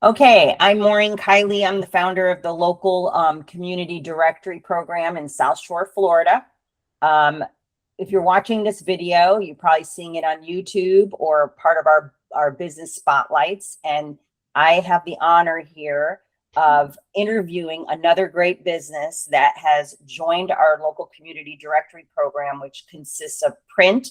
Okay, I'm Maureen Kiley. I'm the founder of the local community directory program in South Shore, Florida. Um, if you're watching this video, you're probably seeing it on YouTube or part of our business spotlights. And I have the honor here of interviewing another great business that has joined our local community directory program, which consists of print,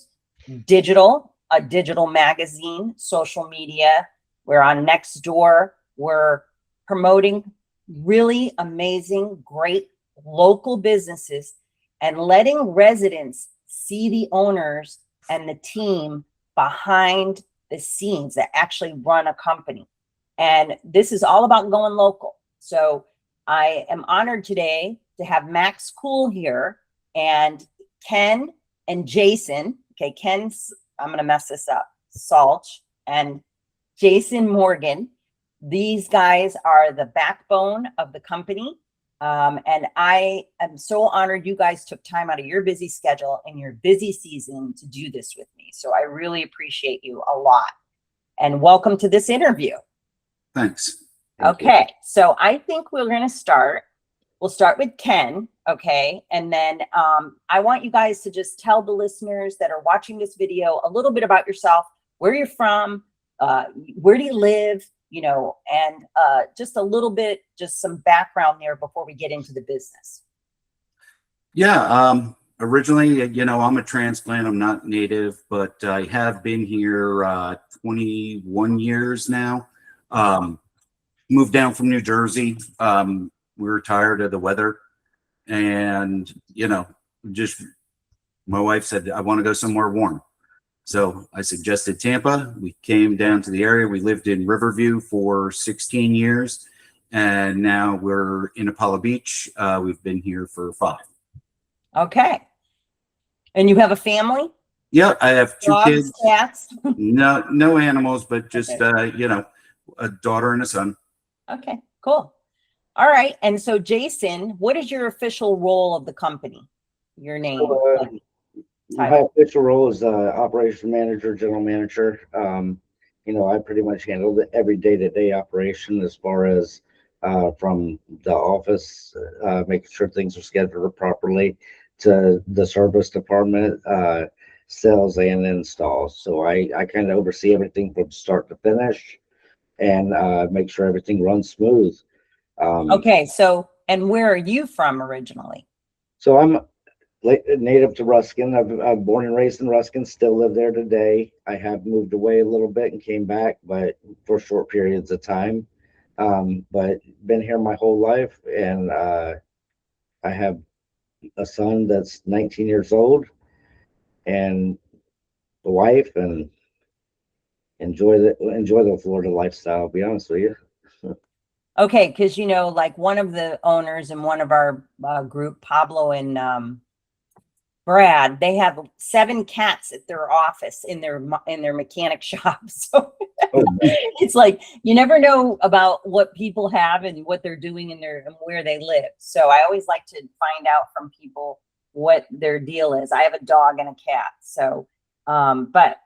digital, a digital magazine, social media. We're on Nextdoor. We're promoting really amazing, great local businesses and letting residents see the owners and the team behind the scenes that actually run a company. And this is all about going local. So I am honored today to have Max Cool here and Ken and Jason. Okay, Ken's, I'm going to mess this up, Salch, and Jason Morgan. These guys are the backbone of the company. And I am so honored you guys took time out of your busy schedule and your busy season to do this with me. So I really appreciate you a lot. And welcome to this interview. Thanks. Okay, so I think we're going to start. We'll start with Ken, okay? And then I want you guys to just tell the listeners that are watching this video a little bit about yourself, where you're from, where do you live, you know, and just a little bit, just some background there before we get into the business. Yeah, originally, you know, I'm a transplant. I'm not native, but I have been here 21 years now. Moved down from New Jersey. We were tired of the weather, and you know, just my wife said I want to go somewhere warm, so I suggested Tampa. We came down to the area. We lived in Riverview for 16 years, and now we're in Apollo Beach. We've been here for 5. Okay, and you have a family? Yeah, I have 2 Dogs, kids. cats? No animals, but just Okay. you know, a daughter and a son. Okay, cool. All right, and so Jason, what is your official role of the company? Your name? My official role is operation manager, general manager. You know, I pretty much handle the every day-to-day operation as far as from the office, making sure things are scheduled properly, to the service department, sales and installs. So I kind of oversee everything from start to finish and make sure everything runs smooth. Okay, so, and where are you from originally? So I'm native to Ruskin. I'm born and raised in Ruskin, still live there today. I have moved away a little bit and came back, but for short periods of time. But been here my whole life, and I have a son that's 19 years old and a wife, and enjoy the Florida lifestyle, to be honest with you. Okay, because you know, like one of the owners in one of our group, Pablo and Brad, they have 7 cats at their office in their mechanic shop. So it's like you never know about what people have and what they're doing in their and where they live. So I always like to find out from people what their deal is. I have a dog and a cat. So but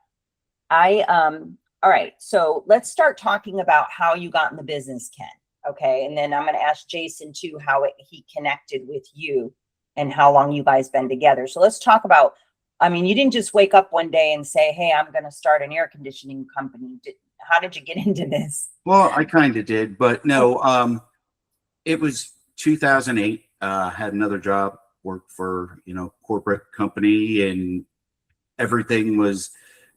I all right, so let's start talking about how you got in the business, Ken. Okay, and then I'm going to ask Jason too how he connected with you and how long you guys been together. So let's talk about, I mean, you didn't just wake up one day and say, hey, I'm going to start an air conditioning company. How did you get into this? Well, I kind of did, but no, it was 2008. Had another job, worked for, you know, corporate company, and everything was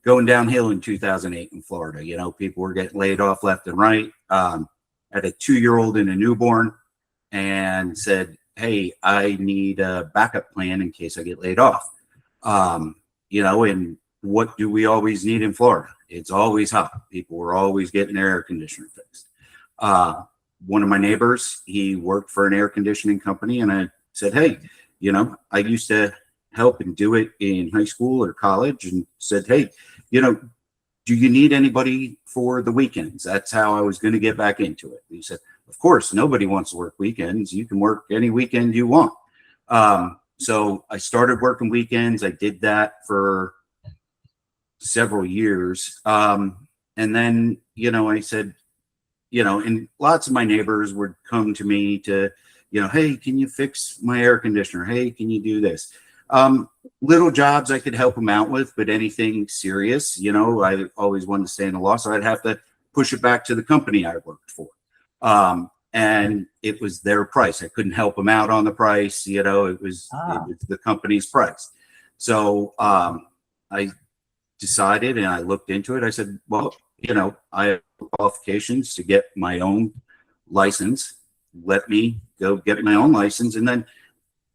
going downhill in 2008 in Florida. You know, people were getting laid off left and right. Had a 2-year-old and a newborn, and said, hey, I need a backup plan in case I get laid off. You know, and what do we always need in Florida? It's always hot. People were always getting their air conditioner fixed. One of my neighbors, he worked for an air conditioning company, and I said, hey, you know, I used to help and do it in high school or college, and said, hey, you know, do you need anybody for the weekends? That's how I was going to get back into it. He said, of course, nobody wants to work weekends. You can work any weekend you want. So I started working weekends. I did that for several years. And then, you know, I said, and lots of my neighbors would come to me to, hey, can you fix my air conditioner? Hey, can you do this? Little jobs I could help them out with, but anything serious, I always wanted to stay in the law. So I'd have to push it back to the company I worked for. And it was their price. I couldn't help them out on the price. It was the company's price. So I decided and I looked into it. I said, well, I have qualifications to get my own license. Let me go get my own license. And then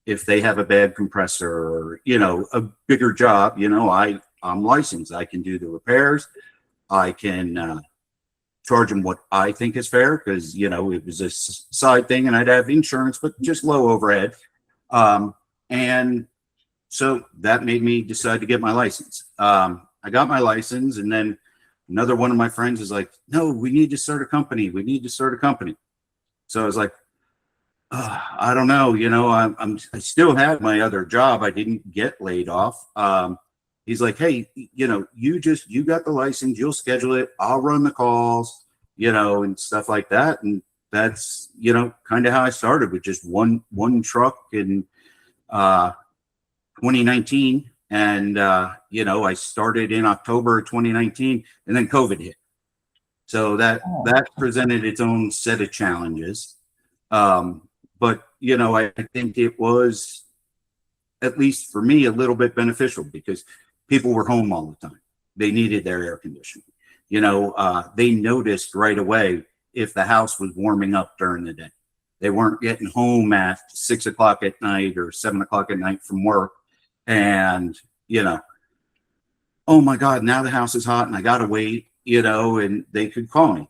if they have a bad compressor or, a bigger job, I'm licensed. I can do the repairs. I can charge them what I think is fair because, it was a side thing and I'd have insurance, but just low overhead. And so that made me decide to get my license. I got my license, and then another one of my friends is like, no, we need to start a company. We need to start a company. So I was like, I don't know, I still have my other job. I didn't get laid off. He's like, hey, you got the license, you'll schedule it. I'll run the calls, and stuff like that. And that's, kind of how I started with just one truck in 2019. And, I started in October 2019 and then COVID hit. So that presented its own set of challenges. But, I think it was, at least for me, a little bit beneficial because people were home all the time. They needed their air conditioning. They noticed right away if the house was warming up during the day. They weren't getting home at 6 o'clock at night or 7 o'clock at night from work. And, oh my God, now the house is hot and I got to wait, and they could call me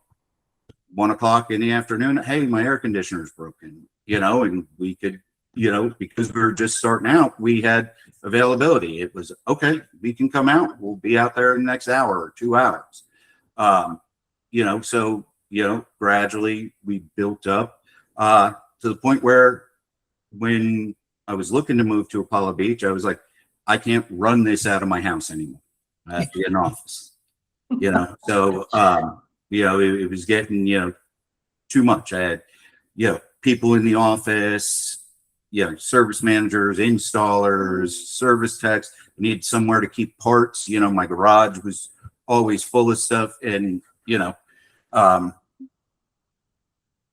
1 o'clock in the afternoon. Hey, my air conditioner is broken, and we could, because we were just starting out, we had availability. It was okay. We can come out. We'll be out there in the next hour or 2 hours. So, gradually we built up to the point where when I was looking to move to Apollo Beach, I was like, I can't run this out of my house anymore. I have to get an office, So, it was getting, too much. I had, people in the office, service managers, installers, service techs. I needed somewhere to keep parts. My garage was always full of stuff. And,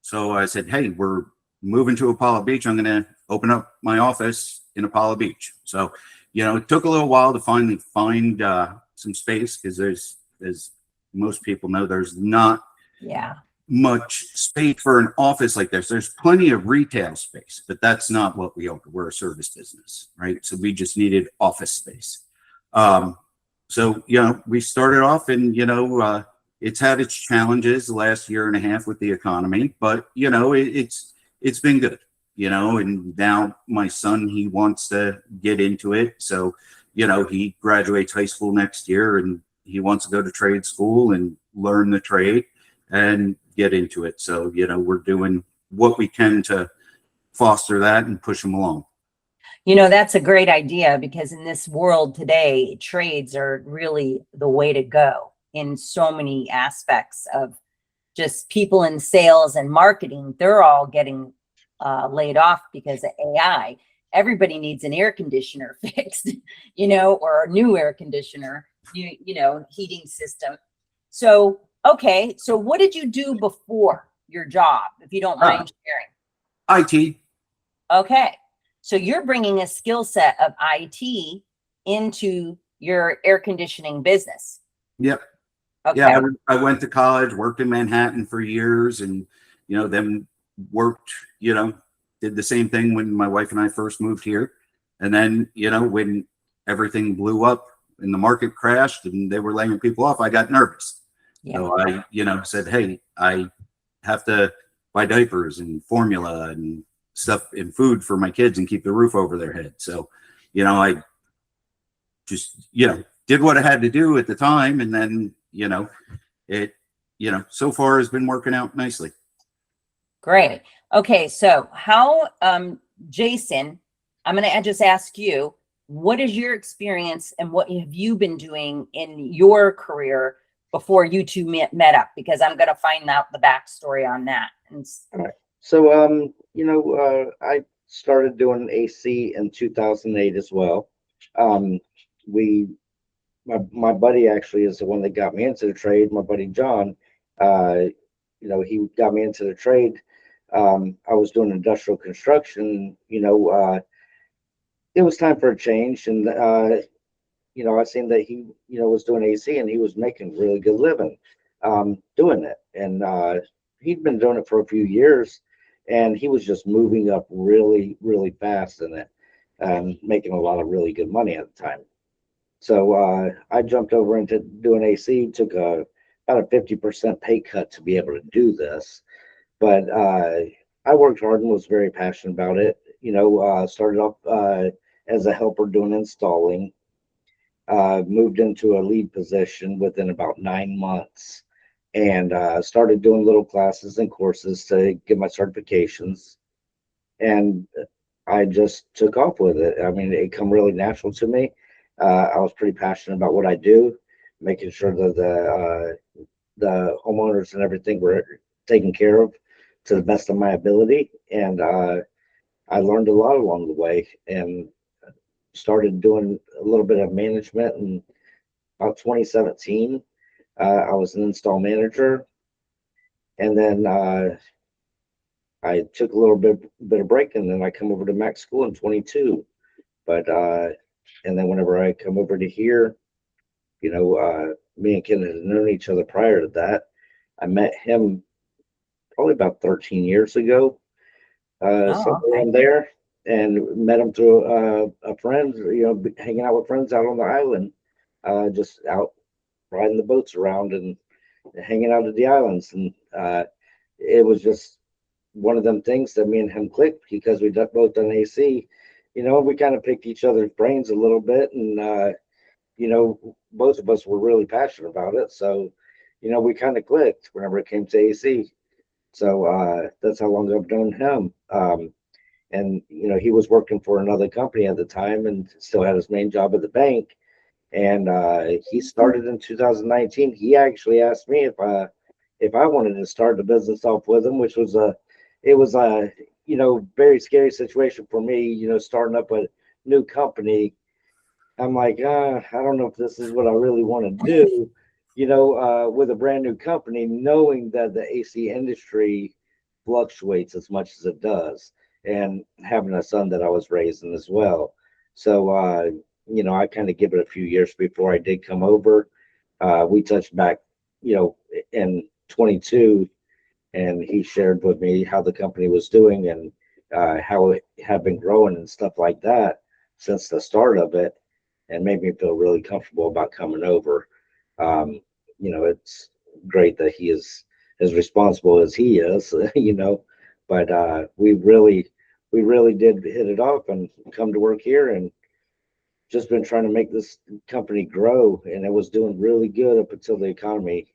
so I said, hey, we're moving to Apollo Beach. I'm going to open up my office in Apollo Beach. So, it took a little while to finally find some space because as most people know, there's not much space for an office like this. There's plenty of retail space, but that's not what we offer. We're a service business, right? So we just needed office space. So, we started off and, it's had its challenges the last year and a half with the economy, but, it's been good, and now my son, he wants to get into it. So, he graduates high school next year and he wants to go to trade school and learn the trade and get into it. So, we're doing what we can to foster that and push them along. That's a great idea because in this world today, trades are really the way to go in so many aspects of just people in sales and marketing. They're all getting laid off because of AI. Everybody needs an air conditioner fixed, or a new air conditioner, heating system. So, okay. So what did you do before your job, if you don't mind sharing? IT. Okay. So you're bringing a skill set of IT into your air conditioning business. Yep. Okay. Yeah, I went to college, worked in Manhattan for years, and then worked, did the same thing when my wife and I first moved here. And then, when everything blew up and the market crashed and they were laying people off, I got nervous. Yeah. So I, said, hey, I have to buy diapers and formula and stuff and food for my kids and keep the roof over their head. So, I just, did what I had to do at the time. And then, it, so far has been working out nicely. Great. Okay. So how, Jason, I'm going to just ask you, what is your experience and what have you been doing in your career before you two met up? Because I'm going to find out the backstory on that. And All right. So, I started doing AC in 2008 as well. We, my buddy actually is the one that got me into the trade. My buddy John, he got me into the trade. I was doing industrial construction. It was time for a change, and I seen that he, was doing AC and he was making really good living, doing it. And he'd been doing it for a few years, and he was just moving up really, really fast in it, and making a lot of really good money at the time. So I jumped over into doing AC, took about a 50% pay cut to be able to do this. But I worked hard and was very passionate about it. Started off as a helper doing installing, moved into a lead position within about 9 months, and started doing little classes and courses to get my certifications. And I just took off with it. I mean, it come really natural to me. I was pretty passionate about what I do, making sure that the homeowners and everything were taken care of to the best of my ability. And I learned a lot along the way, and started doing a little bit of management in about 2017. I was an install manager, and then I took a little bit of break, and then I come over to Mac School in 22. But and then whenever I come over to here, me and Ken had known each other prior to that. I met him probably about 13 years ago, somewhere around there, and met him through a friend, hanging out with friends out on the island, just out riding the boats around and hanging out at the islands. And it was just one of them things that me and him clicked, because we both done AC. We kind of picked each other's brains a little bit, and both of us were really passionate about it. So, we kind of clicked whenever it came to AC. So that's how long I've known him. And he was working for another company at the time, and still had his main job at the bank. And he started in 2019. He actually asked me if I wanted to start the business off with him, which was a very scary situation for me. Starting up a new company. I'm like, I don't know if this is what I really want to do. With a brand new company, knowing that the AC industry fluctuates as much as it does, and having a son that I was raising as well. So, I kind of give it a few years before I did come over. We touched back, in 22, and he shared with me how the company was doing, and how it had been growing and stuff like that since the start of it, and made me feel really comfortable about coming over. It's great that he is as responsible as he is, but we really did hit it off and come to work here, and just been trying to make this company grow. And it was doing really good up until the economy,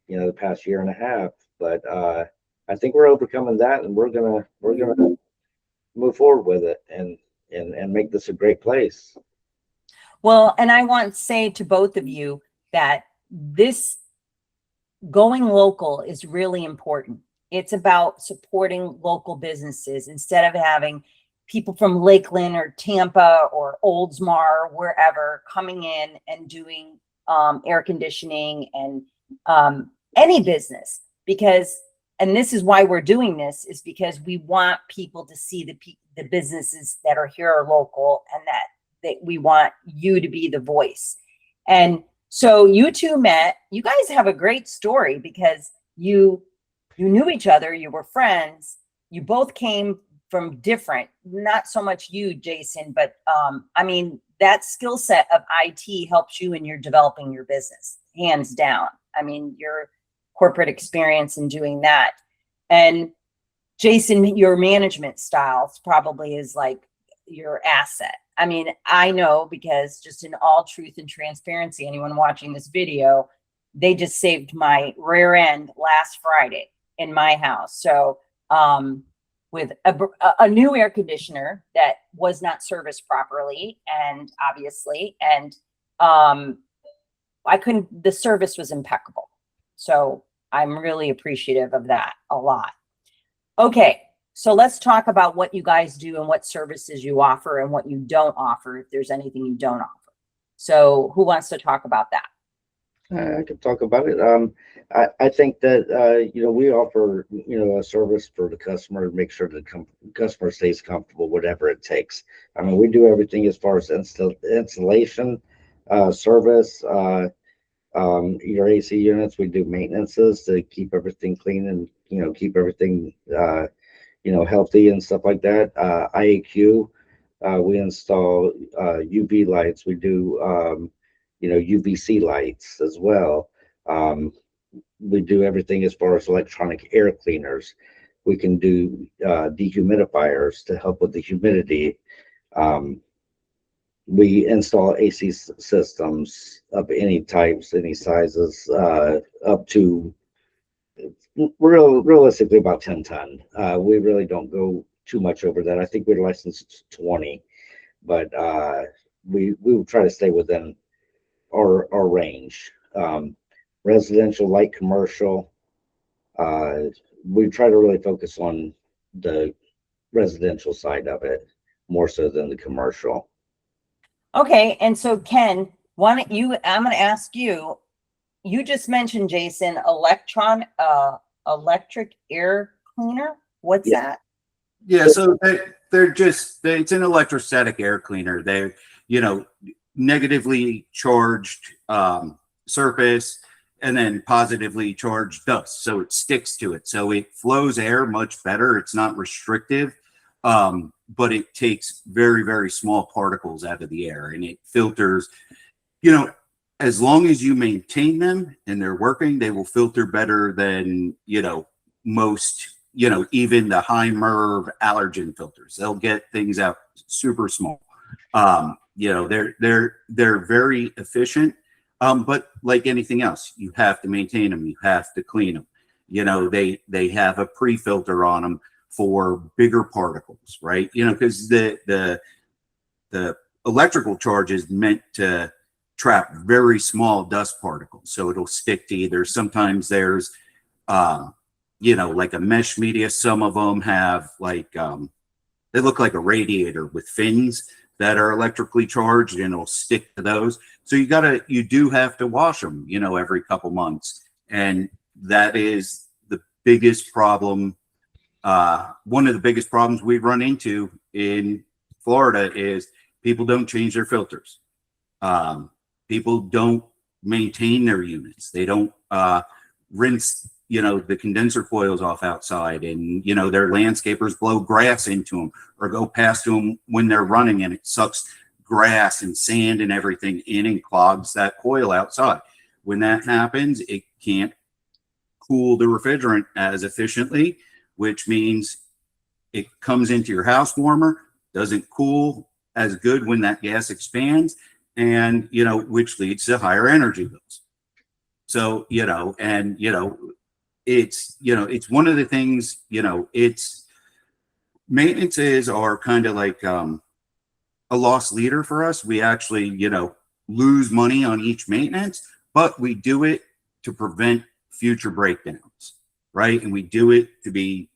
the past year and a half. But I think we're overcoming that, and we're gonna move forward with it, and make this a great place. well, and I want to say to both of you that this going local is really important. It's about supporting local businesses instead of having people from Lakeland or Tampa or Oldsmar or wherever coming in and doing air conditioning and any business. And this is why we're doing this, is because we want people to see the businesses that are here are local, and that we want you to be the voice. And so you two met. You guys have a great story, because you knew each other, you were friends, you both came from different, not so much you, Jason, but that skill set of IT helps you in your developing your business, hands down. Your corporate experience in doing that. And Jason, your management styles probably is like your asset. I know, because just in all truth and transparency, anyone watching this video, they just saved my rear end last Friday in my house. So with a new air conditioner that was not serviced properly, and obviously, and the service was impeccable. So I'm really appreciative of that a lot. Okay, so let's talk about what you guys do and what services you offer and what you don't offer, if there's anything you don't offer. So who wants to talk about that? I could talk about it. I think that we offer a service for the customer to make sure the customer stays comfortable, whatever it takes. I mean, we do everything as far as installation, service, your AC units. We do maintenances to keep everything clean and keep everything healthy and stuff like that. IAQ, we install UV lights. We do UVC lights as well. We do everything as far as electronic air cleaners. We can do dehumidifiers to help with the humidity. We install AC systems of any types, any sizes, up to realistically about 10 ton. We really don't go too much over that. I think we're licensed 20, but we will try to stay within our range. Residential, light commercial. We try to really focus on the residential side of it more so than the commercial. Okay, and so Ken, I'm going to ask you, you just mentioned, Jason, electric air cleaner. What's that? Yeah, so it's an electrostatic air cleaner. They're, negatively charged surface and then positively charged dust. So it sticks to it. So it flows air much better. It's not restrictive, but it takes very, very small particles out of the air, and it filters, as long as you maintain them and they're working, they will filter better than, most, even the high MERV allergen filters. They'll get things out super small. They're very efficient. But like anything else, you have to maintain them. You have to clean them. They have a pre-filter on them for bigger particles, right? Because the electrical charge is meant to trap very small dust particles, so it'll stick to either. Sometimes there's, like a mesh media. Some of them have they look like a radiator with fins that are electrically charged, and it'll stick to those. So you do have to wash them, every couple months. And that is the biggest problem. One of the biggest problems we run into in Florida is people don't change their filters. People don't maintain their units. They don't rinse, the condenser coils off outside, and, their landscapers blow grass into them or go past them when they're running, and it sucks grass and sand and everything in and clogs that coil outside. When that happens, it can't cool the refrigerant as efficiently, which means it comes into your house warmer, doesn't cool as good when that gas expands, and, which leads to higher energy bills. So, it's one of the things, maintenances are kind of like a lost leader for us. We actually, lose money on each maintenance, but we do it to prevent future breakdowns, right? And we do it to be,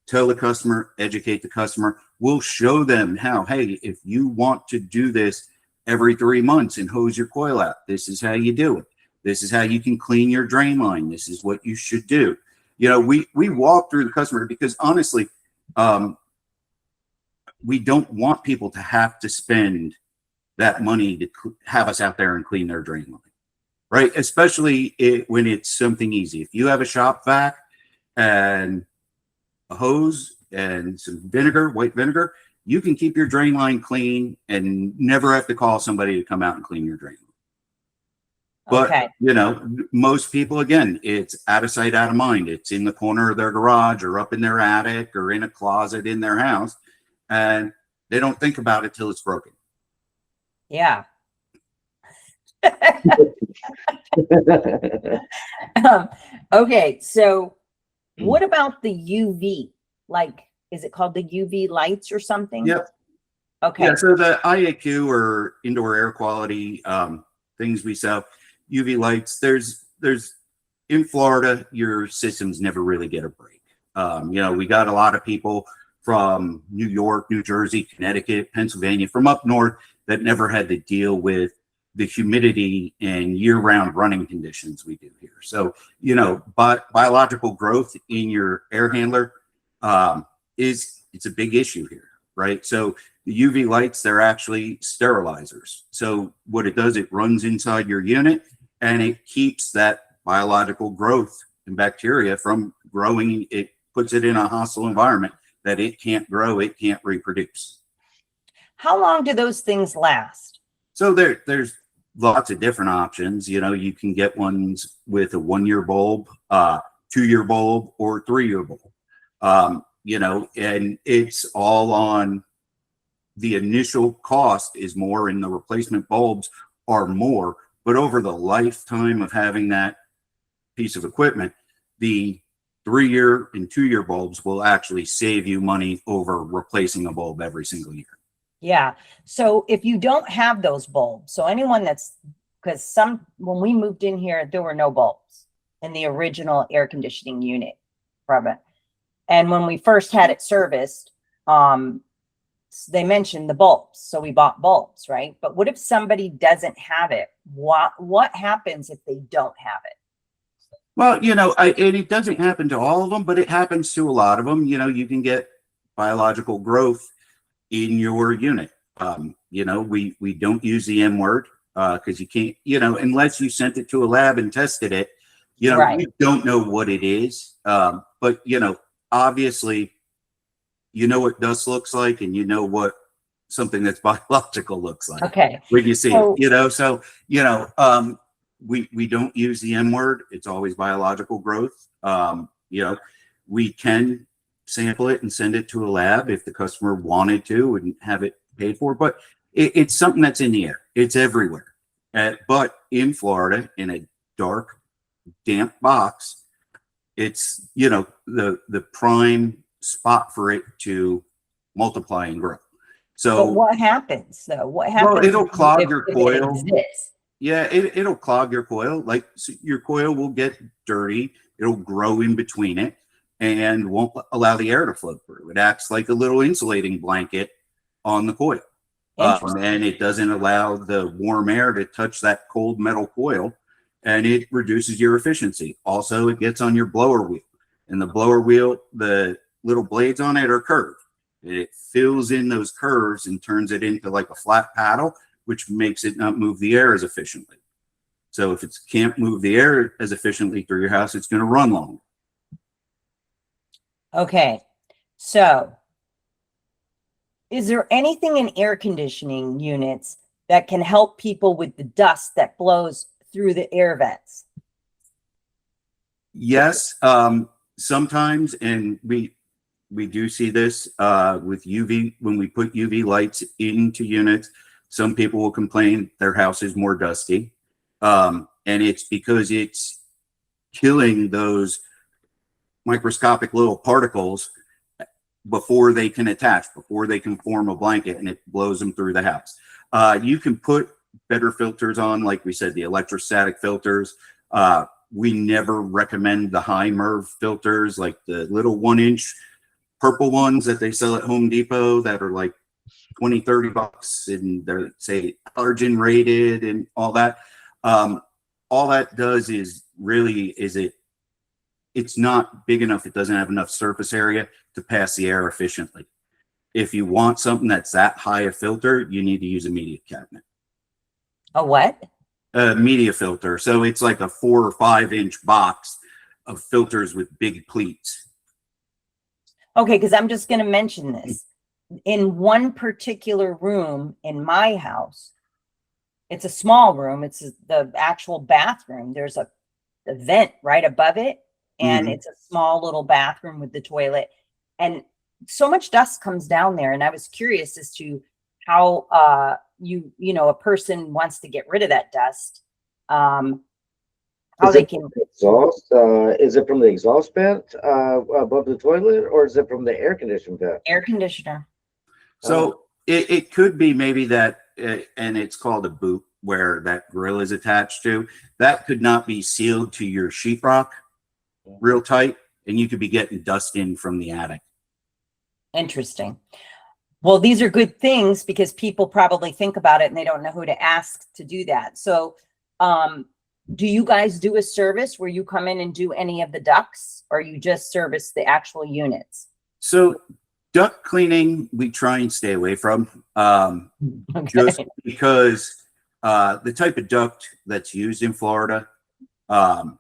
tell the customer, educate the customer. We'll show them how, hey, if you want to do this every 3 months and hose your coil out, this is how you do it. This is how you can clean your drain line. This is what you should do. We walk through the customer because honestly, we don't want people to have to spend that money to have us out there and clean their drain line, right? Especially when it's something easy. If you have a shop vac and a hose and some vinegar, white vinegar, you can keep your drain line clean and never have to call somebody to come out and clean your drain line. But, okay. Most people, again, it's out of sight, out of mind. It's in the corner of their garage or up in their attic or in a closet in their house. And they don't think about it till it's broken. Yeah. Okay. So what about the UV? Is it called the UV lights or something? Yep. Okay. Yeah. So the IAQ, or indoor air quality things we sell, UV lights, there's in Florida, your systems never really get a break. You know, we got a lot of people from New York, New Jersey, Connecticut, Pennsylvania, from up north that never had to deal with the humidity and year-round running conditions we do here. So, you know, but biological growth in your air handler it's a big issue here, right? So the UV lights, they're actually sterilizers. So what it does, it runs inside your unit and it keeps that biological growth and bacteria from growing. It puts it in a hostile environment that it can't grow, it can't reproduce. How long do those things last? So there's lots of different options. You know, you can get ones with a 1-year bulb, 2-year bulb, or 3-year bulb. You know, and it's all on the initial cost is more and the replacement bulbs are more, but over the lifetime of having that piece of equipment, the 3-year and 2-year bulbs will actually save you money over replacing a bulb every single year. Yeah. So if you don't have those bulbs, so anyone that's, because when we moved in here, there were no bulbs in the original air conditioning unit from it. And when we first had it serviced, they mentioned the bulbs. So we bought bulbs, right? But what if somebody doesn't have it? What happens if they don't have it? Well, you know, and it doesn't happen to all of them, but it happens to a lot of them. You know, you can get biological growth in your unit. You know, we don't use the M word because you can't, you know, unless you sent it to a lab and tested it, you know, Right. we don't know what it is. But, you know, obviously, you know what dust looks like and you know what something that's biological looks like. Okay. When you see So- it, you know, so, you know, we don't use the M word. It's always biological growth. You know, we can sample it and send it to a lab if the customer wanted to and have it paid for, but it's something that's in the air. It's everywhere. But in Florida, in a dark, damp box, it's, you know, the prime spot for it to multiply and grow. So But what happens though? What happens? well, it'll clog if- your if it coil. exists? Yeah, it'll clog your coil. Like, so your coil will get dirty. It'll grow in between it and won't allow the air to flow through. It acts like a little insulating blanket on the coil. And it doesn't allow the warm air to touch that cold metal coil, and it reduces your efficiency. Also, it gets on your blower wheel, and the blower wheel, the little blades on it are curved. It fills in those curves and turns it into like a flat paddle, which makes it not move the air as efficiently. So if it can't move the air as efficiently through your house, it's going to run longer. Okay. So is there anything in air conditioning units that can help people with the dust that blows through the air vents? Yes, sometimes, and we do see this with UV, when we put UV lights into units, some people will complain their house is more dusty. And it's because it's killing those microscopic little particles before they can attach, before they can form a blanket, and it blows them through the house. You can put better filters on, like we said, the electrostatic filters. We never recommend the high MERV filters, like the little 1-inch purple ones that they sell at Home Depot that are like 20, 30 bucks, and they're, say, allergen rated and all that. All that does is really, it's not big enough. It doesn't have enough surface area to pass the air efficiently. If you want something that's that high a filter, you need to use a media cabinet. A what? A media filter. So it's like a 4 or 5-inch box of filters with big pleats. Okay, because I'm just going to mention this. In one particular room in my house, it's a small room. It's the actual bathroom. There's a vent right above it, and it's a small little bathroom with the toilet. And so much dust comes down there. And I was curious as to how you know, a person wants to get rid of that dust. How they can exhaust? Is it from the exhaust vent above the toilet, or is it from the air conditioning vent? air conditioner. So it could be maybe that, and it's called a boot where that grill is attached to, that could not be sealed to your sheetrock real tight, and you could be getting dust in from the attic. Interesting. Well, these are good things because people probably think about it and they don't know who to ask to do that. So, do you guys do a service where you come in and do any of the ducts, or you just service the actual units? So duct cleaning, we try and stay away from, Okay. just because the type of duct that's used in Florida, some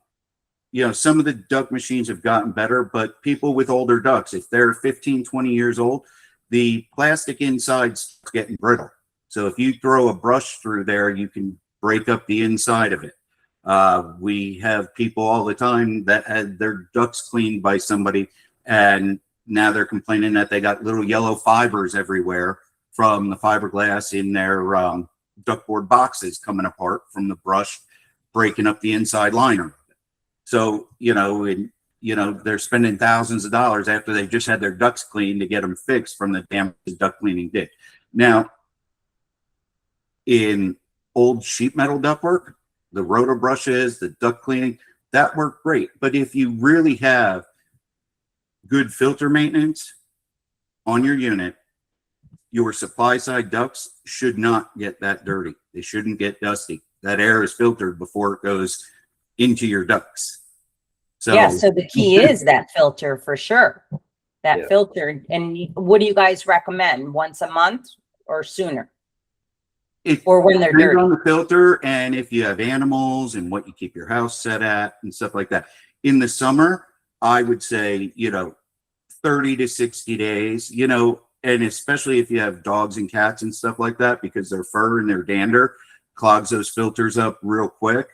of the duct machines have gotten better, but people with older ducts, if they're 15, 20 years old, the plastic inside's getting brittle. So if you throw a brush through there, you can break up the inside of it. We have people all the time that had their ducts cleaned by somebody, and now they're complaining that they got little yellow fibers everywhere from the fiberglass in their ductboard boxes coming apart from the brush, breaking up the inside liner. So, they're spending thousands of dollars after they just had their ducts cleaned to get them fixed from the damage the duct cleaning did. Now, in old sheet metal ductwork, the rotor brushes, the duct cleaning, that worked great. But if you really have good filter maintenance on your unit, your supply side ducts should not get that dirty. They shouldn't get dusty. That air is filtered before it goes into your ducts. So Yeah, so the key is that filter for sure. That Yeah. filter. And what do you guys recommend? Once a month or sooner? Or when they're depends dirty? on the filter, and if you have animals and what you keep your house set at and stuff like that. In the summer, I would say, 30 to 60 days, and especially if you have dogs and cats and stuff like that, because their fur and their dander clogs those filters up real quick.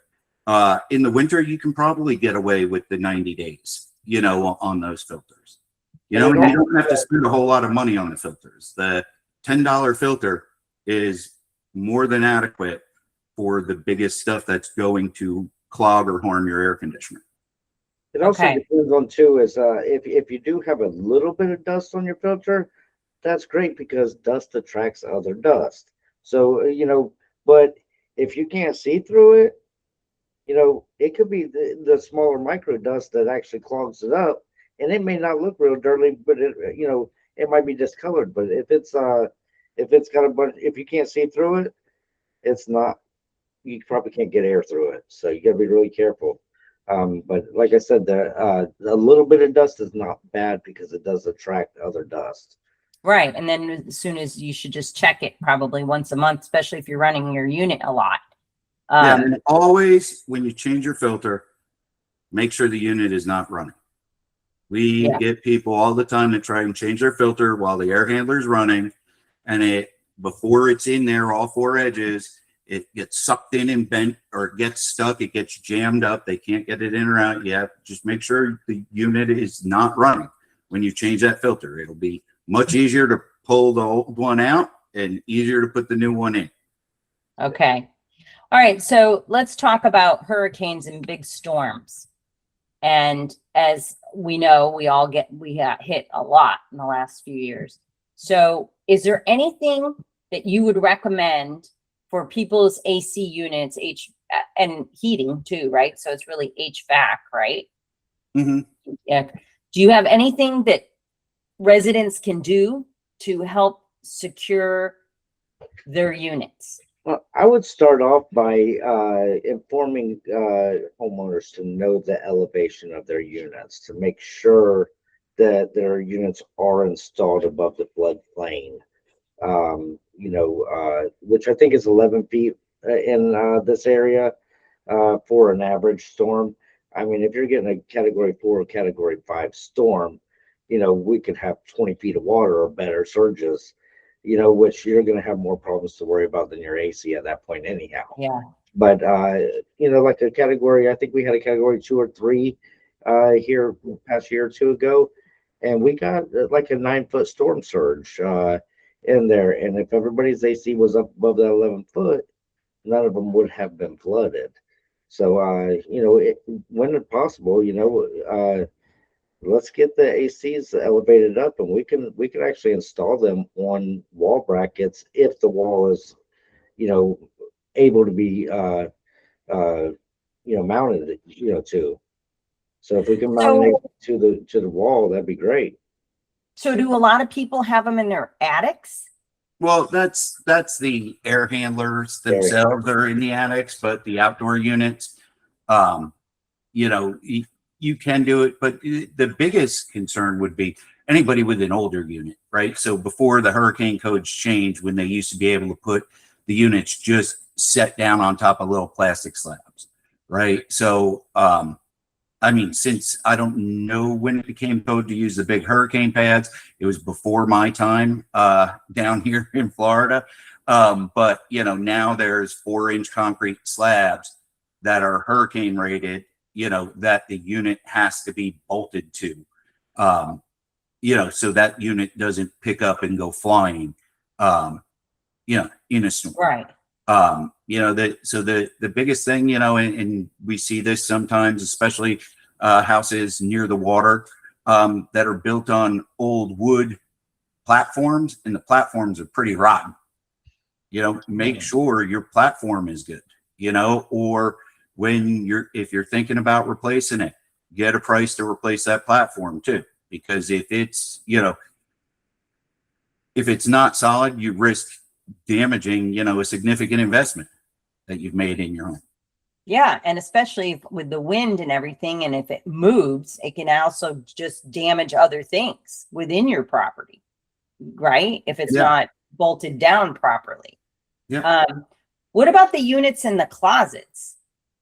In the winter, you can probably get away with the 90 days, on those filters. And you don't have to spend a whole lot of money on the filters. The $10 filter is more than adequate for the biggest stuff that's going to clog or harm your air conditioner. It also Okay. depends on too is if you do have a little bit of dust on your filter, that's great because dust attracts other dust. So but if you can't see through it, it could be the smaller micro dust that actually clogs it up, and it may not look real dirty, but it might be discolored. But if it's got if you can't see through it, it's not. You probably can't get air through it, so you got to be really careful. But like I said, a little bit of dust is not bad because it does attract other dust. Right. And then as soon as you should just check it probably once a month, especially if you're running your unit a lot. And always, when you change your filter, make sure the unit is not running. We get people all the time that try and change their filter while the air handler is running, and before it's in there, all four edges, it gets sucked in and bent, or it gets stuck, it gets jammed up. They can't get it in or out yet. Just make sure the unit is not running when you change that filter. It'll be much easier to pull the old one out and easier to put the new one in. Okay. All right. So let's talk about hurricanes and big storms. And as we know, we got hit a lot in the last few years. So is there anything that you would recommend for people's AC units, and heating too, right? So it's really HVAC, right? Mm-hmm. Yeah. Do you have anything that residents can do to help secure their units? Well, I would start off by informing homeowners to know the elevation of their units, to make sure that their units are installed above the floodplain. Which I think is 11 feet in this area for an average storm. I mean, if you're getting a category 4 or category 5 storm, we could have 20 feet of water or better surges, which you're going to have more problems to worry about than your AC at that point anyhow. Yeah. But, like a category, I think we had a category 2 or 3 here past year or two ago, and we got like a 9-foot storm surge in there. And if everybody's AC was up above that 11 foot, none of them would have been flooded. So, when possible, let's get the ACs elevated up, and we can actually install them on wall brackets if the wall is, able to be mounted, to. So if we can mount it to the wall, that'd be great. So do a lot of people have them in their attics? Well, that's the air handlers themselves are in the attics, but the outdoor units, you know, you can do it, but the biggest concern would be anybody with an older unit, right? So before the hurricane codes changed, when they used to be able to put the units just set down on top of little plastic slabs, right? So, I mean, since I don't know when it became code to use the big hurricane pads, it was before my time down here in Florida. But, you know, now there's 4-inch concrete slabs that are hurricane rated, you know, that the unit has to be bolted to, you know, so that unit doesn't pick up and go flying, you know, in a storm. Right. You know, the biggest thing, you know, and we see this sometimes, especially houses near the water that are built on old wood platforms, and the platforms are pretty rotten. You know, make sure your platform is good, you know, or if you're thinking about replacing it, get a price to replace that platform too. Because if it's, you know, if it's not solid, you risk damaging, you know, a significant investment that you've made in your home. Yeah, and especially with the wind and everything, and if it moves, it can also just damage other things within your property, right? If it's not bolted down properly. Yeah. What about the units in the closets?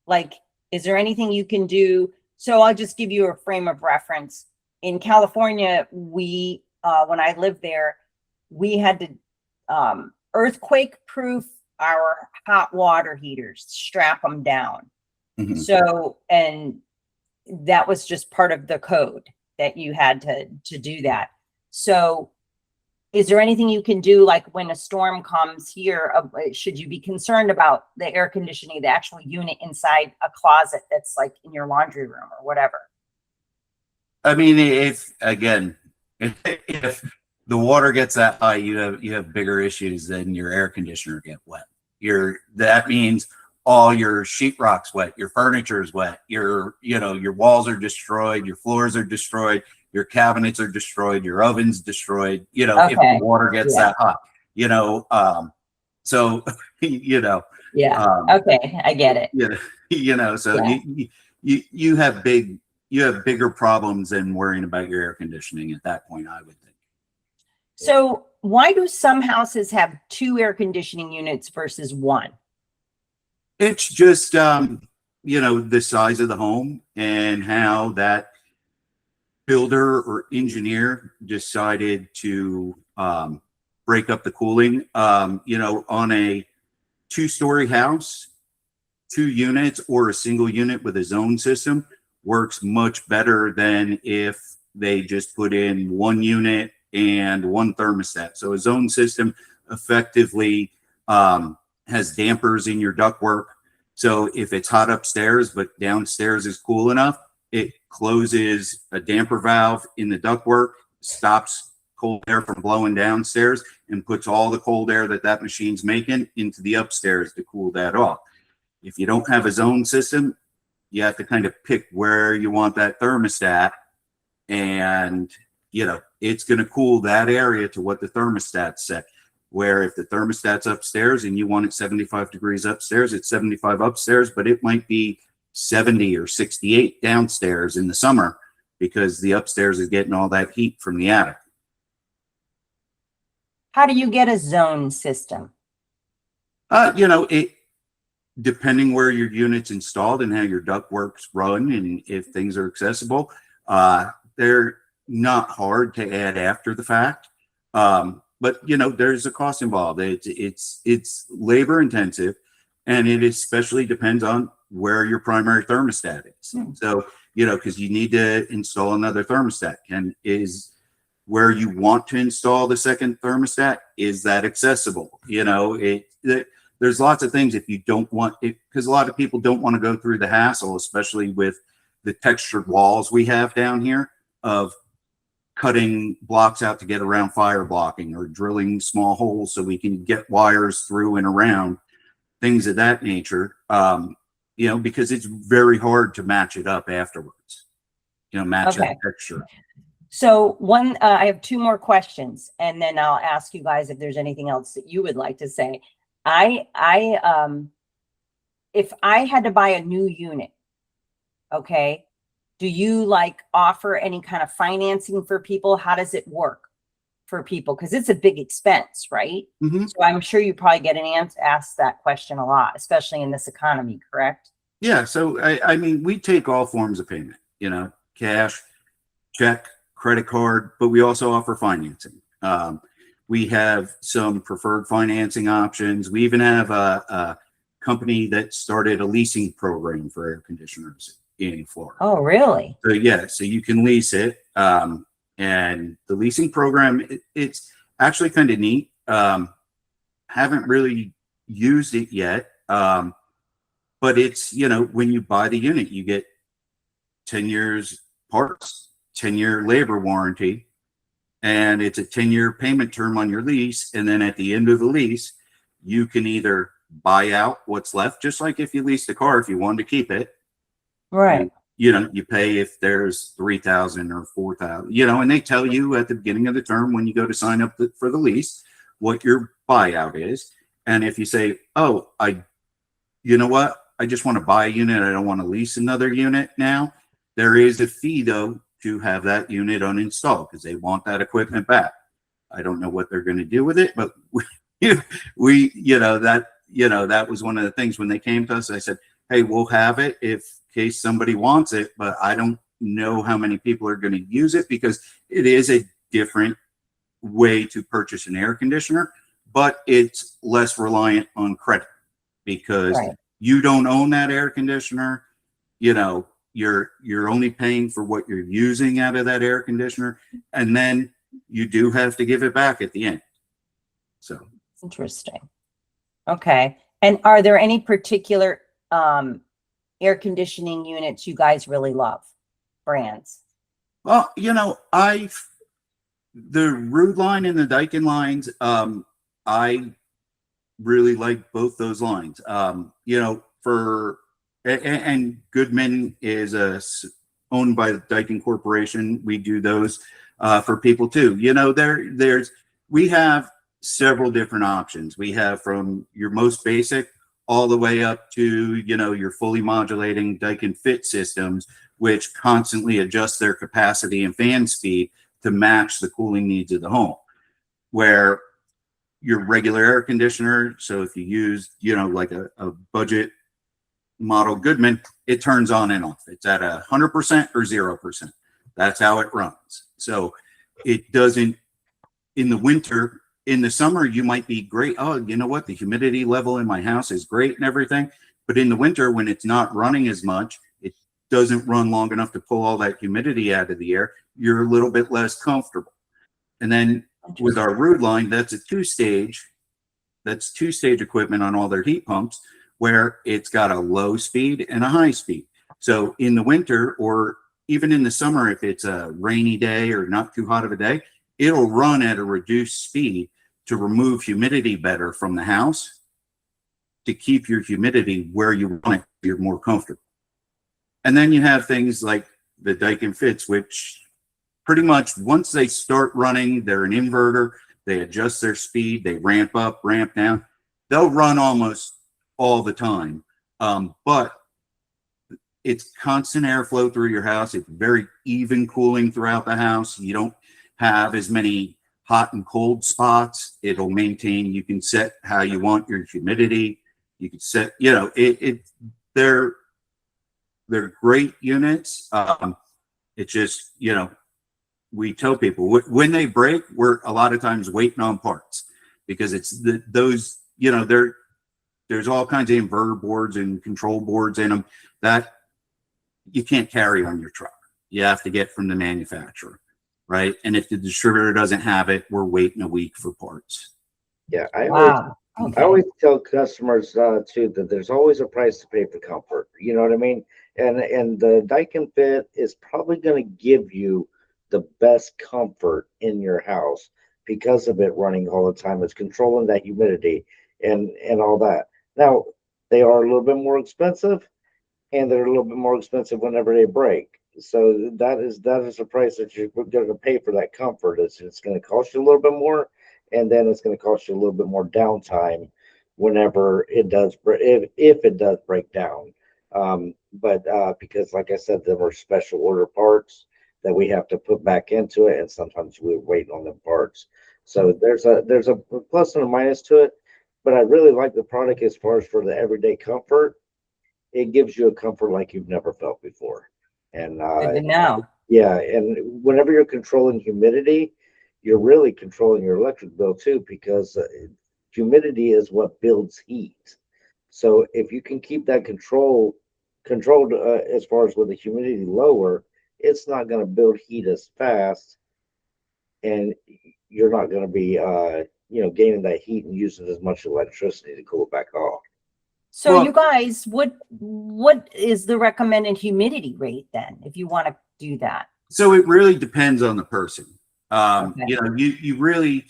Like, is there anything you can do? So I'll just give you a frame of reference. In California, we, when I lived there, we had to earthquake proof our hot water heaters, strap them down. Mhm. So, and that was just part of the code that you had to do that. So is there anything you can do, like when a storm comes here, should you be concerned about the air conditioning, the actual unit inside a closet that's like in your laundry room or whatever? I mean, if the water gets that high, you have bigger issues than your air conditioner get wet. That means all your sheetrock's wet, your furniture is wet, your walls are destroyed, your floors are destroyed, your cabinets are destroyed, your oven's destroyed, you know, if the water gets that hot, you know, so, you know. Yeah. Okay. I get it. Yeah. You know, so you have bigger problems than worrying about your air conditioning at that point, I would think. So why do some houses have 2 air conditioning units versus 1? It's just, you know, the size of the home and how that builder or engineer decided to break up the cooling. You know, on a 2-story house, 2 units or a single unit with a zone system works much better than if they just put in 1 unit and 1 thermostat. So a zone system effectively has dampers in your ductwork. So if it's hot upstairs, but downstairs is cool enough, it closes a damper valve in the ductwork, stops cold air from blowing downstairs, and puts all the cold air that machine's making into the upstairs to cool that off. If you don't have a zone system, you have to kind of pick where you want that thermostat, and you know, it's going to cool that area to what the thermostat's set. Where if the thermostat's upstairs and you want it 75 degrees upstairs, it's 75 upstairs, but it might be 70 or 68 downstairs in the summer because the upstairs is getting all that heat from the attic. How do you get a zone system? You know, it depending where your unit's installed and how your ductwork's run, and if things are accessible, they're not hard to add after the fact. But you know, there's a cost involved. It's labor intensive, and it especially depends on where your primary thermostat is. So, you know, because you need to install another thermostat. And is where you want to install the second thermostat, is that accessible? You know, there's lots of things if you don't want it, because a lot of people don't want to go through the hassle, especially with the textured walls we have down here, of cutting blocks out to get around fire blocking or drilling small holes so we can get wires through and around. things of that nature. Because it's very hard to match it up afterwards. Match that Okay. picture. So I have two more questions, and then I'll ask you guys if there's anything else that you would like to say. If I had to buy a new unit, okay, do you like offer any kind of financing for people? How does it work for people? Because it's a big expense, right? Mm-hmm. So I'm sure you probably get asked that question a lot, especially in this economy, correct? Yeah. So, I mean, we take all forms of payment, cash, check, credit card, but we also offer financing. We have some preferred financing options. We even have a company that started a leasing program for air conditioners in Florida. Oh, really? So yeah, so you can lease it. And the leasing program, it's actually kind of neat. Haven't really used it yet. But it's, when you buy the unit, you get 10 years parts, 10-year labor warranty, and it's a 10-year payment term on your lease. And then at the end of the lease, you can either buy out what's left, just like if you leased a car, if you wanted to keep it. Right. You pay if there's 3,000 or 4,000, and they tell you at the beginning of the term when you go to sign up for the lease what your buyout is. And if you say, oh, you know what, I just want to buy a unit, I don't want to lease another unit now, there is a fee though to have that unit uninstalled because they want that equipment back. I don't know what they're going to do with it, but that was one of the things when they came to us. I said, hey, we'll have it in case somebody wants it, but I don't know how many people are going to use it because it is a different way to purchase an air conditioner, but it's less reliant on credit because Right. you don't own that air conditioner. You're only paying for what you're using out of that air conditioner, and then you do have to give it back at the end. So Interesting. Okay. And are there any particular air conditioning units you guys really love? Brands? well, the Rude line and the Daikin lines, I really like both those lines. And Goodman is owned by the Daikin Corporation. We do those for people too. We have several different options. We have from your most basic all the way up to, your fully modulating Daikin Fit systems, which constantly adjust their capacity and fan speed to match the cooling needs of the home. Where your regular air conditioner, so if you use, like a budget model Goodman, it turns on and off. It's at 100% or 0%. That's how it runs. So it doesn't, in the winter, in the summer, you might be great. Oh, you know what? The humidity level in my house is great and everything. But in the winter, when it's not running as much, it doesn't run long enough to pull all that humidity out of the air. You're a little bit less comfortable. And then with our Rude line, that's two-stage equipment on all their heat pumps, where it's got a low speed and a high speed. So in the winter, or even in the summer, if it's a rainy day or not too hot of a day, it'll run at a reduced speed to remove humidity better from the house, to keep your humidity where you want it, you're more comfortable. And then you have things like the Daikin Fits, which pretty much once they start running, they're an inverter, they adjust their speed, they ramp up, ramp down. They'll run almost all the time. But it's constant airflow through your house. It's very even cooling throughout the house. You don't have as many hot and cold spots. It'll maintain, you can set how you want your humidity. You can set, they're great units. It's just, we tell people when they break, we're a lot of times waiting on parts because it's there's all kinds of inverter boards and control boards in them that you can't carry on your truck. You have to get from the manufacturer, right? And if the distributor doesn't have it, we're waiting a week for parts. Yeah, Wow. I always tell customers too that there's always a price to pay for comfort. You know what I mean? And the Daikin Fit is probably going to give you the best comfort in your house because of it running all the time. It's controlling that humidity and all that. Now, they are a little bit more expensive, and they're a little bit more expensive whenever they break. So that is the price that you're going to pay for that comfort. It's going to cost you a little bit more, and then it's going to cost you a little bit more downtime whenever it does if it does break down. But because, like I said, there were special order parts that we have to put back into it, and sometimes we're waiting on the parts. So there's a plus and a minus to it. But I really like the product as far as for the everyday comfort. It gives you a comfort like you've never felt before. And Good to know. yeah, and whenever you're controlling humidity, you're really controlling your electric bill too, because humidity is what builds heat. So if you can keep that controlled as far as with the humidity lower, it's not going to build heat as fast, and you're not going to be gaining that heat and using as much electricity to cool it back off. So Well- you guys, what is the recommended humidity rate then, if you want to do that? So it really depends on the person. Okay. You know, you really,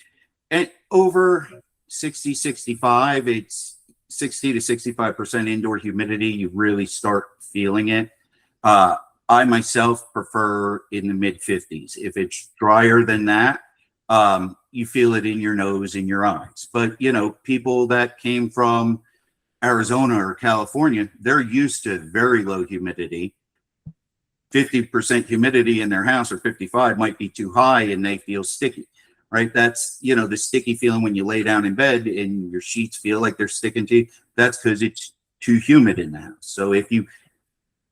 and over 60, 65, it's 60 to 65% indoor humidity. You really start feeling it. I myself prefer in the mid 50s. If it's drier than that, you feel it in your nose, in your eyes. But, you know, people that came from Arizona or California, they're used to very low humidity. 50% humidity in their house or 55 might be too high and they feel sticky, right? That's, you know, the sticky feeling when you lay down in bed and your sheets feel like they're sticking to you. That's because it's too humid in the house. So if you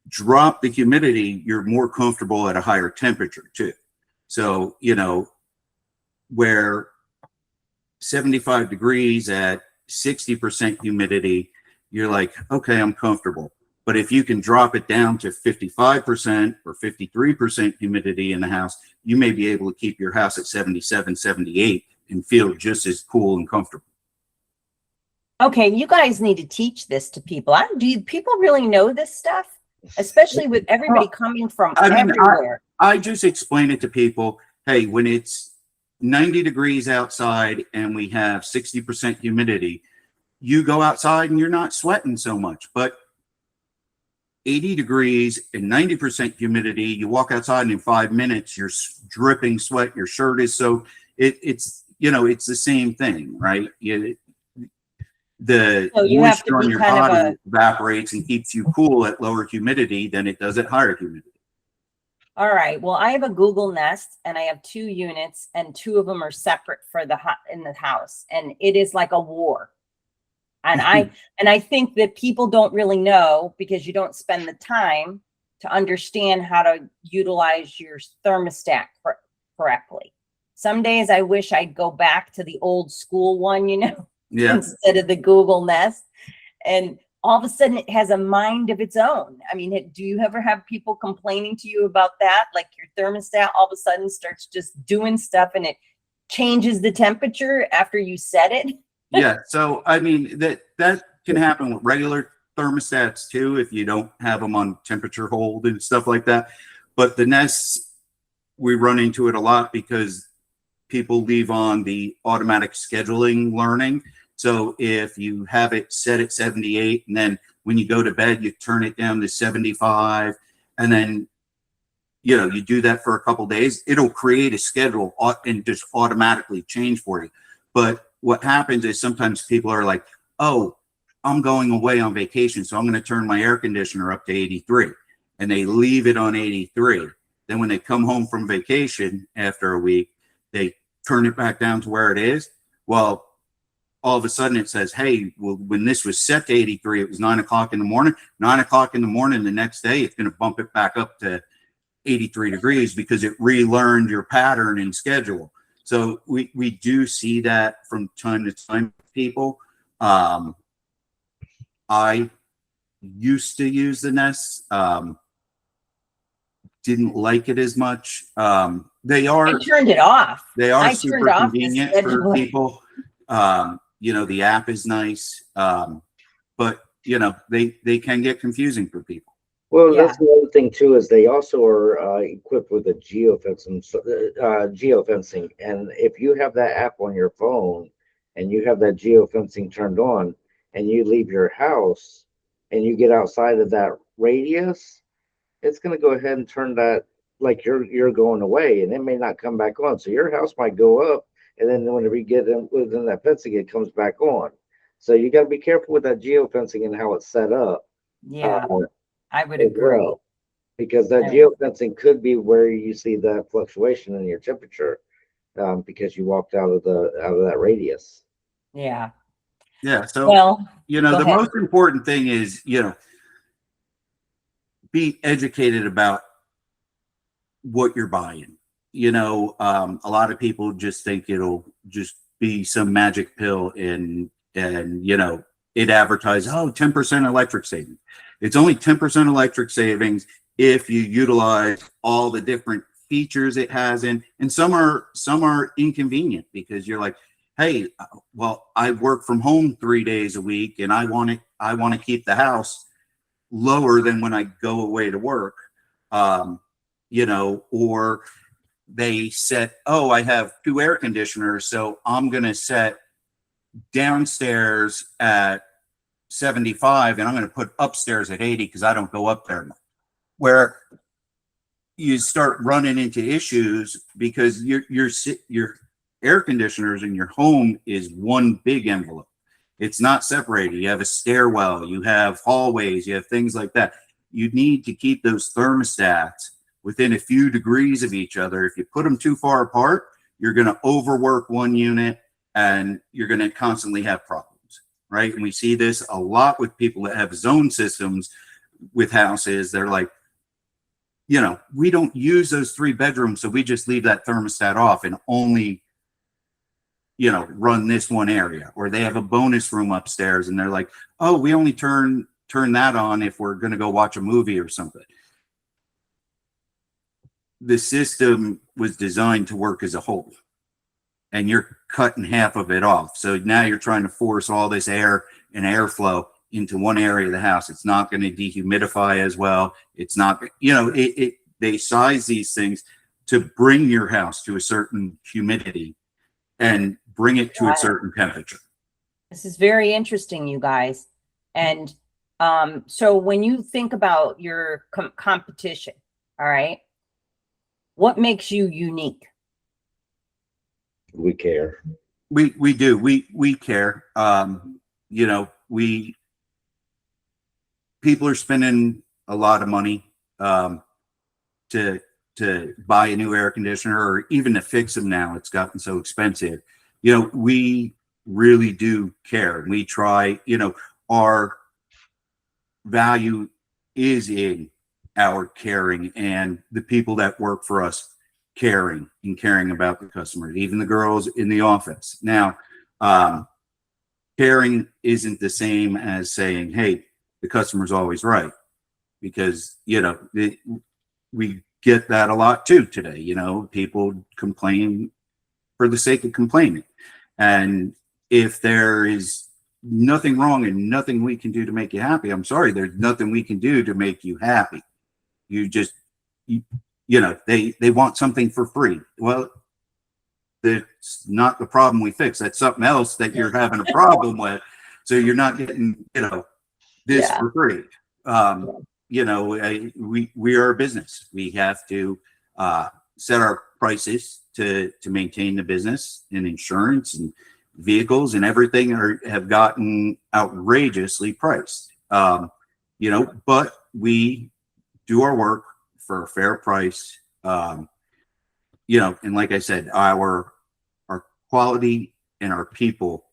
drop the humidity, you're more comfortable at a higher temperature too. So, you know, where 75 degrees at 60% humidity, you're like, okay, I'm comfortable. But if you can drop it down to 55% or 53% humidity in the house, you may be able to keep your house at 77, 78 and feel just as cool and comfortable. Okay, you guys need to teach this to people. Do people really know this stuff? Especially with everybody coming from everywhere. I just explain it to people. Hey, when it's 90 degrees outside and we have 60% humidity, you go outside and you're not sweating so much. But 80 degrees and 90% humidity, you walk outside and in 5 minutes, you're dripping sweat, your shirt is soaked. It's, you know, it's the same thing, right? The So you have to moisture on be your kind of body evaporates and keeps you cool at lower humidity than it does at higher humidity. All right. Well, I have a Google Nest and I have 2 units and 2 of them are separate for in the house. And it is like a war. And I think that people don't really know because you don't spend the time to understand how to utilize your thermostat correctly. Some days I wish I'd go back to the old school one, you know, Yeah. instead of the Google Nest. And all of a sudden it has a mind of its own. I mean, do you ever have people complaining to you about that? Like your thermostat all of a sudden starts just doing stuff and it changes the temperature after you set it? Yeah. So, I mean, that can happen with regular thermostats too, if you don't have them on temperature hold and stuff like that. But the Nests, we run into it a lot because people leave on the automatic scheduling learning. So if you have it set at 78 and then when you go to bed, you turn it down to 75 and then, you know, you do that for a couple of days, it'll create a schedule and just automatically change for you. But what happens is sometimes people are like, oh, I'm going away on vacation, so I'm going to turn my air conditioner up to 83. And they leave it on 83. Then when they come home from vacation after a week, they turn it back down to where it is. Well, all of a sudden it says, hey, well, when this was set to 83, it was 9 o'clock in the morning. 9 o'clock in the morning the next day, it's going to bump it back up to 83 degrees because it relearned your pattern and schedule. So we do see that from time to time, people. I used to use the Nest. Didn't like it as much. They are. I turned it off. They are I super turned off the convenient for schedule. people. You know, the app is nice, but you know they can get confusing for people. Well, Yeah. that's the other thing too, is they also are equipped with a geofencing. And if you have that app on your phone and you have that geofencing turned on and you leave your house and you get outside of that radius, it's going to go ahead and turn that like you're going away, and it may not come back on. So your house might go up, and then whenever you get in within that fencing, it comes back on. So you got to be careful with that geofencing and how it's set up. Yeah, I would As agree. well, because that I- geofencing could be where you see that fluctuation in your temperature, because you walked out of that radius. Yeah. Yeah. So, Well, the go ahead. most important thing is, be educated about what you're buying. A lot of people just think it'll just be some magic pill and it advertises, 10% electric savings. It's only 10% electric savings if you utilize all the different features it has in, and some are inconvenient because you're like, hey, well, I work from home 3 days a week and I want to keep the house lower than when I go away to work. Or they set, I have 2 air conditioners, so I'm going to set downstairs at 75 and I'm going to put upstairs at 80 because I don't go up there much. Where you start running into issues because your air conditioners in your home is one big envelope. It's not separated. You have a stairwell, you have hallways, you have things like that. You need to keep those thermostats within a few degrees of each other. If you put them too far apart, you're going to overwork one unit and you're going to constantly have problems, right? And we see this a lot with people that have zone systems with houses. They're like, we don't use those 3 bedrooms, so we just leave that thermostat off and only, run this one area. Or they have a bonus room upstairs and they're like, oh, we only turn that on if we're going to go watch a movie or something. The system was designed to work as a whole, and you're cutting half of it off. So now you're trying to force all this air and airflow into one area of the house. It's not going to dehumidify as well. It's not, they size these things to bring your house to a certain humidity and bring it to a certain temperature. This is very interesting, you guys. And so when you think about your competition, all right, what makes you unique? We care. We do. We care. People are spending a lot of money to buy a new air conditioner or even to fix them now. It's gotten so expensive. We really do care. We try, our value is in our caring and the people that work for us caring about the customers, even the girls in the office. Now, caring isn't the same as saying, hey, the customer's always right, because, we get that a lot too today. People complain for the sake of complaining. And if there is nothing wrong and nothing we can do to make you happy, I'm sorry, there's nothing we can do to make you happy. You just, they want something for free. Well, that's not the problem we fix. That's something else that you're having a problem with. So you're not getting, this for free. We are a business. We have to set our prices to maintain the business, and insurance and vehicles and everything have gotten outrageously priced. But we do our work for a fair price. And like I said, our quality and our people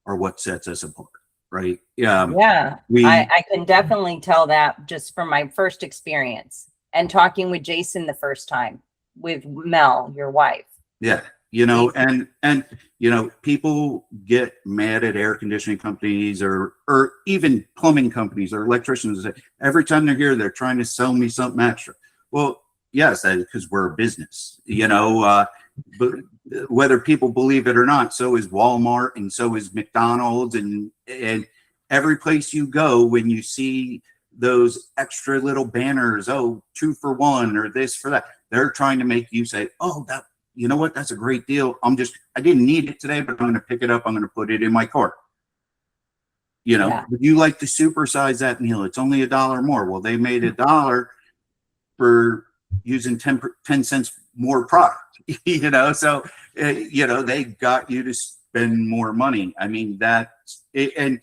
are what sets us apart, right? I can definitely tell that just from my first experience and talking with Jason the first time, with Mel, your wife. Yeah. And people get mad at air conditioning companies or even plumbing companies or electricians. Every time they're here, they're trying to sell me something extra. Well, yes, that is because we're a business, but whether people believe it or not, so is Walmart and so is McDonald's and every place you go, when you see those extra little banners, 2 for 1 or this for that, they're trying to make you say, you know what? That's a great deal. I didn't need it today, but I'm going to pick it up. I'm going to put it in my cart. You know, Yeah. would you like to supersize that meal? It's only $1 more. Well, they made $1 for using 10 cents more product, you know, so, you know, they got you to spend more money. I mean, that's it. And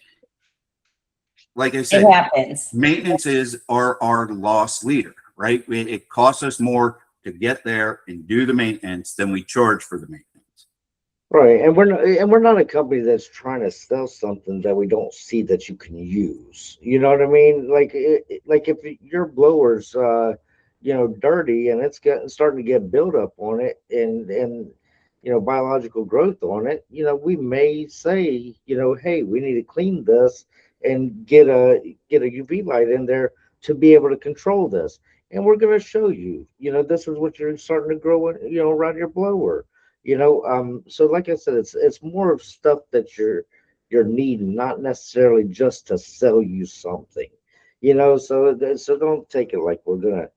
like I said, It happens. maintenance is our loss leader, right? It costs us more to get there and do the maintenance than we charge for the maintenance. Right, and we're not a company that's trying to sell something that we don't see that you can use. You know what I mean? Like if your blower's dirty and it's getting starting to get buildup on it and biological growth on it, we may say, hey, we need to clean this and get a UV light in there to be able to control this. And we're going to show you, this is what you're starting to grow, around your blower. So like I said, it's more of stuff that you're needing, not necessarily just to sell you something. So don't take it like we're gonna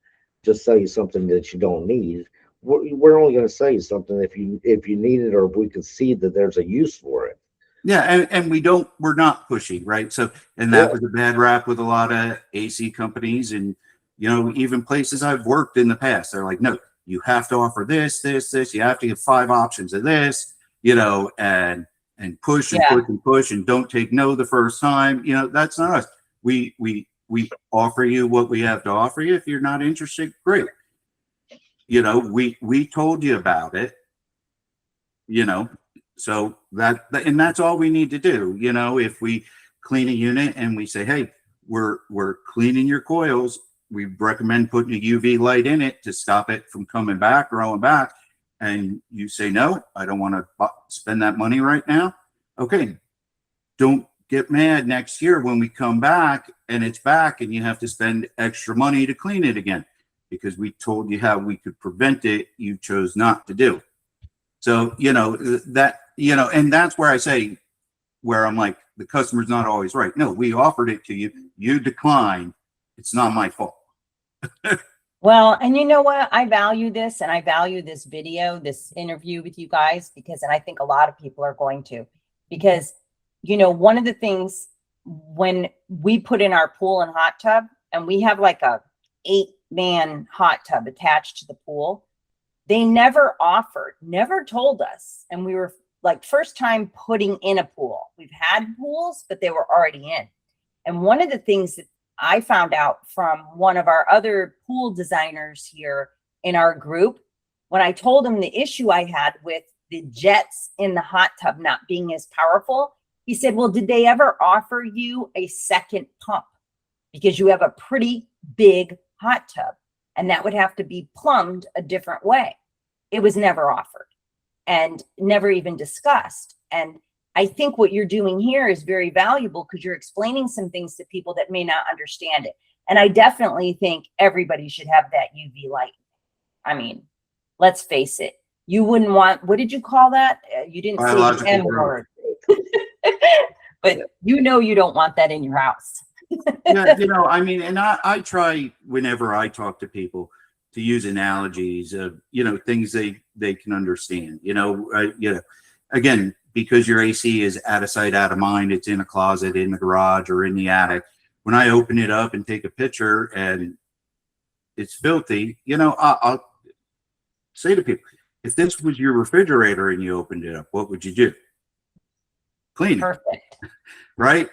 just sell you something that you don't need. We're only gonna sell you something if you need it, or if we can see that there's a use for it. Yeah, and we're not pushy, right? So, and that was a bad rap with a lot of AC companies, and even places I've worked in the past. They're like, no, you have to offer this, this, this. You have to give 5 options of this, and push and push and push, and don't take no the first time. That's not us. We offer you what we have to offer you. If you're not interested, great. We told you about it. So and that's all we need to do. If we clean a unit and we say, hey, we're cleaning your coils, we recommend putting a UV light in it to stop it from coming back, growing back. And you say, no, I don't want to spend that money right now. Okay. Don't get mad next year when we come back and it's back and you have to spend extra money to clean it again, because we told you how we could prevent it. You chose not to do. So, and that's where I say, where I'm like, the customer's not always right. No, we offered it to you. You declined. It's not my fault. Well, and you know what? I value this, and I value this video, this interview with you guys, and I think a lot of people are going to, because, one of the things when we put in our pool and hot tub, and we have like a 8-man hot tub attached to the pool, they never told us. And we were like first time putting in a pool. We've had pools, but they were already in. And one of the things that I found out from one of our other pool designers here in our group, when I told him the issue I had with the jets in the hot tub not being as powerful, he said, well, did they ever offer you a second pump? Because you have a pretty big hot tub, and that would have to be plumbed a different way. It was never offered and never even discussed. And I think what you're doing here is very valuable, because you're explaining some things to people that may not understand it. And I definitely think everybody should have that UV light. I mean, let's face it. You wouldn't want, what did you call that? You didn't say the M word. But you don't want that in your house. Yeah, I mean, and I try whenever I talk to people to use analogies of, things they can understand, again, because your AC is out of sight, out of mind. It's in a closet, in the garage, or in the attic. When I open it up and take a picture and it's filthy, I'll say to people, if this was your refrigerator and you opened it up, what would you do? Clean it. Perfect. Right?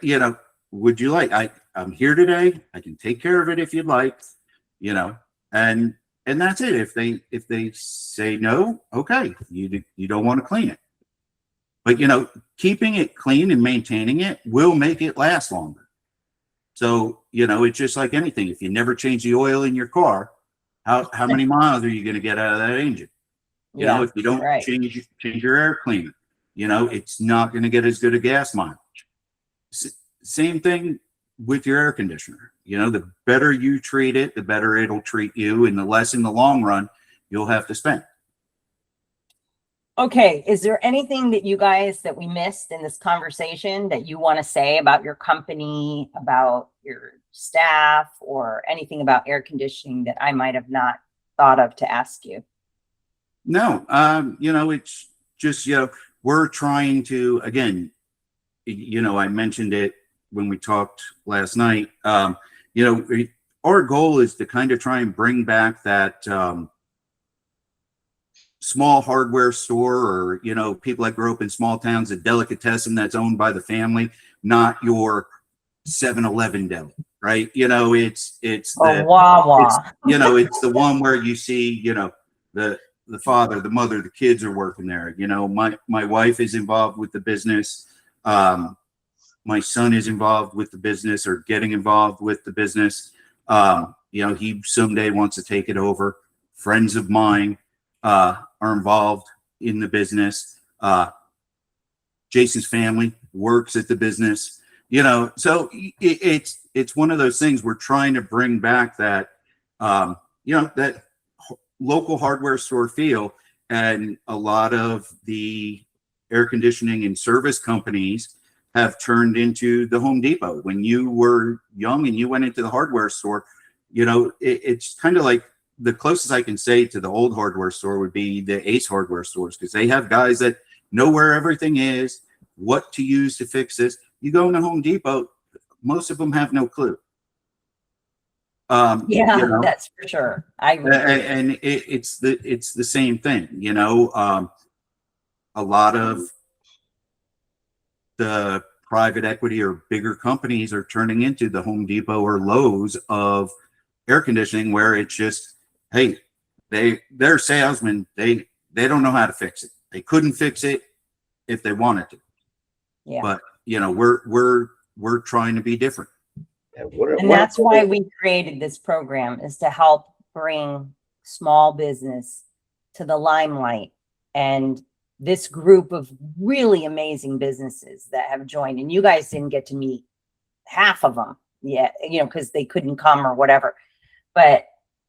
Would you like, I'm here today. I can take care of it if you'd like, and that's it. If they say no, okay, you don't want to clean it. But, keeping it clean and maintaining it will make it last longer. So, it's just like anything. If you never change the oil in your car, how many miles are you going to get out of that engine? If you don't change your air cleaner, it's not going to get as good a gas mileage. Same thing with your air conditioner. The better you treat it, the better it'll treat you, and the less in the long run you'll have to spend. Okay. Is there anything that you guys that we missed in this conversation that you want to say about your company, about your staff, or anything about air conditioning that I might have not thought of to ask you? No, it's just, we're trying to, again, I mentioned it when we talked last night, you know, our goal is to kind of try and bring back that small hardware store, or, you know, people that grew up in small towns, a delicatessen that's owned by the family, not your 7-Eleven deli, right? You know, it's the Wawa. you know, it's the one where you see, you know, the father, the mother, the kids are working there. You know, my wife is involved with the business. My son is involved with the business, or getting involved with the business. You know, he someday wants to take it over. Friends of mine are involved in the business. Jason's family works at the business. You know, so it's one of those things we're trying to bring back, that you know, that local hardware store feel. And a lot of the air conditioning and service companies have turned into the Home Depot. When you were young and you went into the hardware store, you know, it's kind of like, the closest I can say to the old hardware store would be the Ace hardware stores, because they have guys that know where everything is, what to use to fix this. You go into Home Depot, most of them have no clue. Yeah, you know, that's for sure. I agree. and it's the same thing. You know, a lot of the private equity or bigger companies are turning into the Home Depot or Lowe's of air conditioning, where it's just, hey, they're salesmen. They don't know how to fix it. They couldn't fix it if they wanted to. Yeah. But you know, we're trying to be different. And that's why we created this program, is to help bring small business to the limelight. And this group of really amazing businesses that have joined, and you guys didn't get to meet half of them yet, you know, because they couldn't come or whatever. But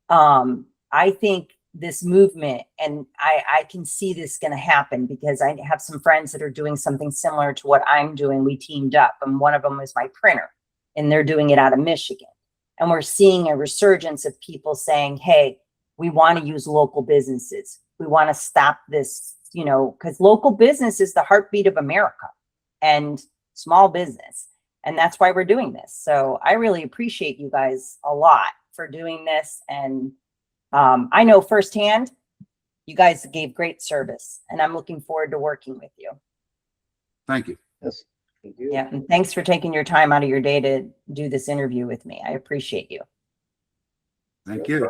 I think this movement, and I can see this going to happen, because I have some friends that are doing something similar to what I'm doing. We teamed up, and one of them is my printer, and they're doing it out of Michigan. And we're seeing a resurgence of people saying, hey, we want to use local businesses. We want to stop this, you know, because local business is the heartbeat of America and small business. And that's why we're doing this. So I really appreciate you guys a lot for doing this. And I know firsthand, you guys gave great service, and I'm looking forward to working with you. Thank you. Yes. Thank you. Yeah. And thanks for taking your time out of your day to do this interview with me. I appreciate you. Thank you.